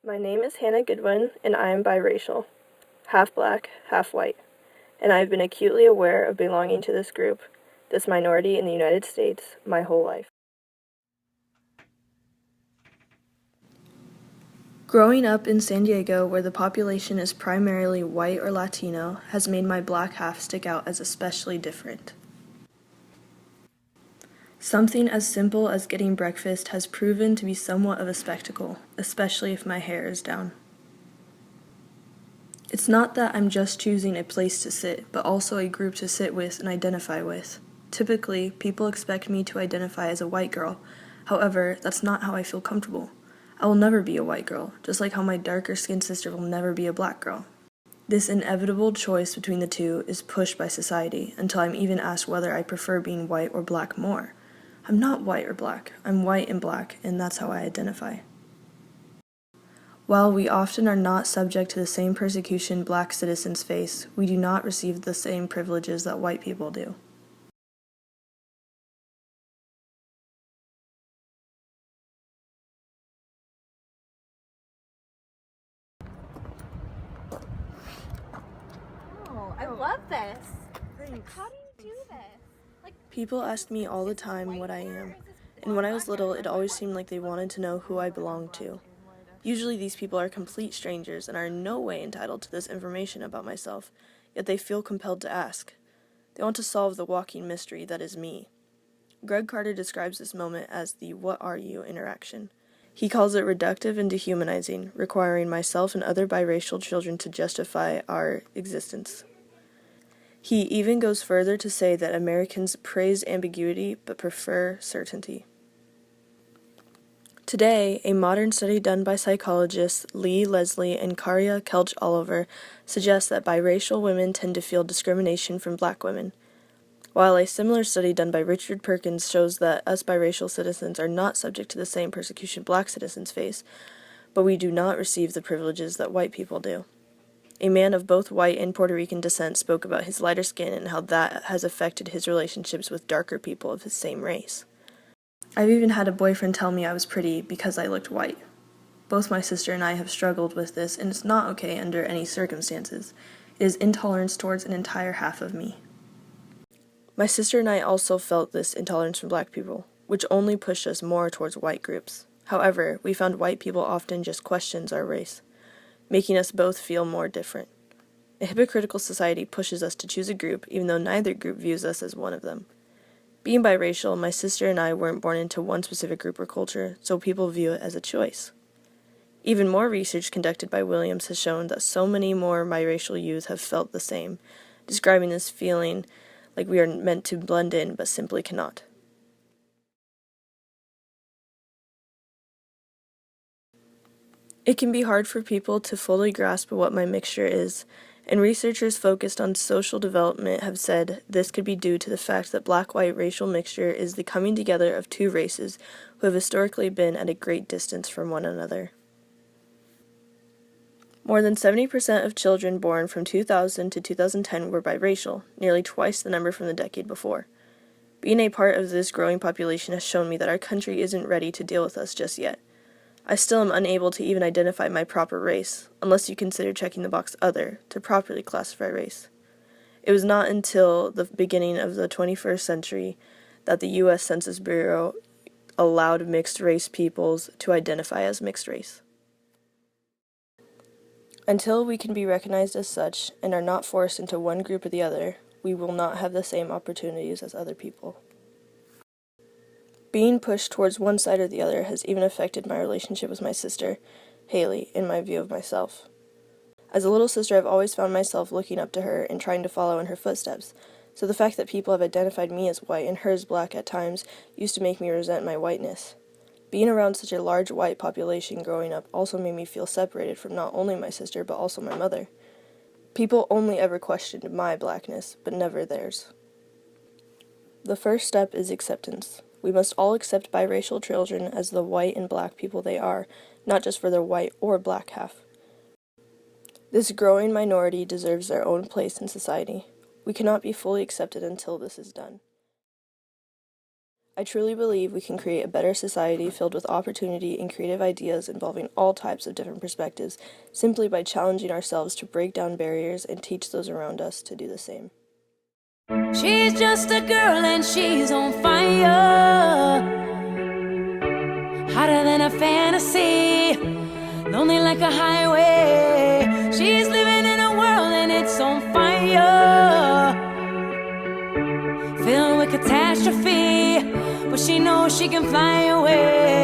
My name is Hannah Goodwin, and I am biracial, half black, half white, and I have been acutely aware of belonging to this group, this minority in the United States, my whole life. Growing up in San Diego, where the population is primarily white or Latino, has made my black half stick out as especially different. Something as simple as getting breakfast has proven to be somewhat of a spectacle, especially if my hair is down. It's not that I'm just choosing a place to sit, but also a group to sit with and identify with. Typically, people expect me to identify as a white girl. However, that's not how I feel comfortable. I will never be a white girl, just like how my darker-skinned sister will never be a black girl. This inevitable choice between the two is pushed by society until I'm even asked whether I prefer being white or black more. I'm not white or black. I'm white and black, and that's how I identify. While we often are not subject to the same persecution black citizens face, we do not receive the same privileges that white people do. Oh, I love this. Thanks. How do you do this? People ask me all the time what I am, and when I was little, it always seemed like they wanted to know who I belonged to. Usually these people are complete strangers and are in no way entitled to this information about myself, yet they feel compelled to ask. They want to solve the walking mystery that is me. Greg Carter describes this moment as the "what are you" interaction. He calls it reductive and dehumanizing, requiring myself and other biracial children to justify our existence. He even goes further to say that Americans praise ambiguity but prefer certainty. Today, a modern study done by psychologists Lee Leslie and Karia Kelch Oliver suggests that biracial women tend to feel discrimination from black women, while a similar study done by Richard Perkins shows that us biracial citizens are not subject to the same persecution black citizens face, but we do not receive the privileges that white people do. A man of both white and Puerto Rican descent spoke about his lighter skin and how that has affected his relationships with darker people of his same race. I've even had a boyfriend tell me I was pretty because I looked white. Both my sister and I have struggled with this, and it's not okay under any circumstances. It is intolerance towards an entire half of me. My sister and I also felt this intolerance from black people, which only pushed us more towards white groups. However, we found white people often just questions our race, making us both feel more different. A hypocritical society pushes us to choose a group even though neither group views us as one of them. Being biracial, my sister and I weren't born into one specific group or culture, so people view it as a choice. Even more research conducted by Williams has shown that so many more biracial youth have felt the same, describing this feeling like we are meant to blend in but simply cannot. It can be hard for people to fully grasp what my mixture is, and researchers focused on social development have said this could be due to the fact that black-white racial mixture is the coming together of two races who have historically been at a great distance from one another. More than 70% of children born from 2000 to 2010 were biracial, nearly twice the number from the decade before. Being a part of this growing population has shown me that our country isn't ready to deal with us just yet. I still am unable to even identify my proper race, unless you consider checking the box "other" to properly classify race. It was not until the beginning of the 21st century that the U.S. Census Bureau allowed mixed-race peoples to identify as mixed race. Until we can be recognized as such and are not forced into one group or the other, we will not have the same opportunities as other people. Being pushed towards one side or the other has even affected my relationship with my sister, Haley, and my view of myself. As a little sister, I've always found myself looking up to her and trying to follow in her footsteps, so the fact that people have identified me as white and her as black at times used to make me resent my whiteness. Being around such a large white population growing up also made me feel separated from not only my sister, but also my mother. People only ever questioned my blackness, but never theirs. The first step is acceptance. We must all accept biracial children as the white and black people they are, not just for their white or black half. This growing minority deserves their own place in society. We cannot be fully accepted until this is done. I truly believe we can create a better society filled with opportunity and creative ideas involving all types of different perspectives simply by challenging ourselves to break down barriers and teach those around us to do the same. She's just a girl and she's on fire, hotter than a fantasy, lonely like a highway. She's living in a world and it's on fire, filled with catastrophe, but she knows she can fly away.